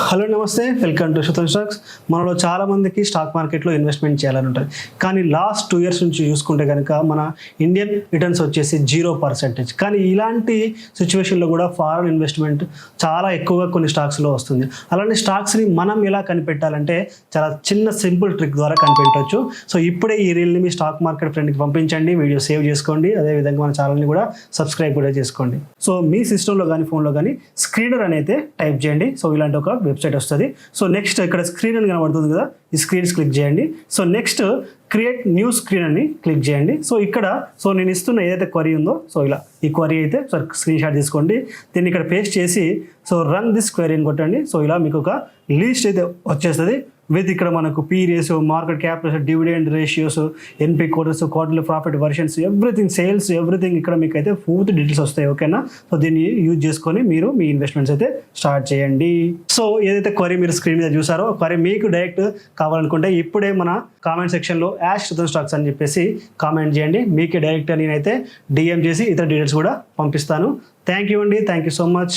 Hello నమస్తే, welcome to శుతం stocks. మనలో చాలామందికి స్టాక్ మార్కెట్లో ఇన్వెస్ట్మెంట్ చేయాలని ఉంటుంది. కానీ లాస్ట్ 2 years నుంచి చూసుకుంటే కనుక మన ఇండియన్ రిటర్న్స్ వచ్చేసి 0%. కానీ ఇలాంటి సిచ్యువేషన్లో కూడా ఫారెన్ ఇన్వెస్ట్మెంట్ చాలా ఎక్కువగా కొన్ని స్టాక్స్లో వస్తుంది. అలాంటి స్టాక్స్ని మనం ఎలా కనిపెట్టాలంటే చాలా చిన్న సింపుల్ ట్రిక్ ద్వారా కనిపెట్టవచ్చు. సో ఇప్పుడే ఈ రీల్ని మీ స్టాక్ మార్కెట్ ఫ్రెండ్కి పంపించండి, వీడియో సేవ్ చేసుకోండి, అదేవిధంగా మన ఛానల్ని కూడా సబ్స్క్రైబ్ కూడా చేసుకోండి. సో మీ సిస్టంలో కానీ ఫోన్లో కానీ స్క్రీనర్ అని అయితే టైప్ చేయండి. సో ఇలాంటి ఒక వెబ్సైట్ వస్తుంది. సో నెక్స్ట్ ఇక్కడ స్క్రీన్ అని కనబడుతుంది కదా, ఈ స్క్రీన్స్ క్లిక్ చేయండి. So next create new screen అని క్లిక్ చేయండి. సో ఇక్కడ నేను ఇస్తున్న ఏదైతే క్వరీ ఉందో, సో ఇలా ఈ క్వరీ అయితే స్క్రీన్ షాట్ తీసుకోండి. దీన్ని ఇక్కడ పేస్ట్ చేసి రన్ దిస్ క్వరీ అని కొట్టండి. సో ఇలా మీకు ఒక లిస్ట్ అయితే వచ్చేస్తుంది విత్ ఇక్కడ మనకు P ratio, market cap ratio, dividend ratios, NP quarters, quarterly profit versions, everything, sales, everything ఇక్కడ మీకు అయితే పూర్తి డీటెయిల్స్ వస్తాయి. ఓకేనా? సో దీన్ని యూజ్ చేసుకొని మీరు మీ ఇన్వెస్ట్మెంట్స్ అయితే స్టార్ట్ చేయండి. సో ఏదైతే క్వరీ మీరు స్క్రీన్ మీద చూసారో క్వరీ మీకు డైరెక్ట్ కావాలనుకుంటే ఇప్పుడే మన కామెంట్ సెక్షన్లో #శుతం స్టాక్స్ అని చెప్పేసి కామెంట్ చేయండి. మీకే డైరెక్ట్ నేనైతే డిఎం చేసి ఇతర డీటెయిల్స్ కూడా పంపిస్తాను. థ్యాంక్ యూ అండి, థ్యాంక్ యూ సో మచ్.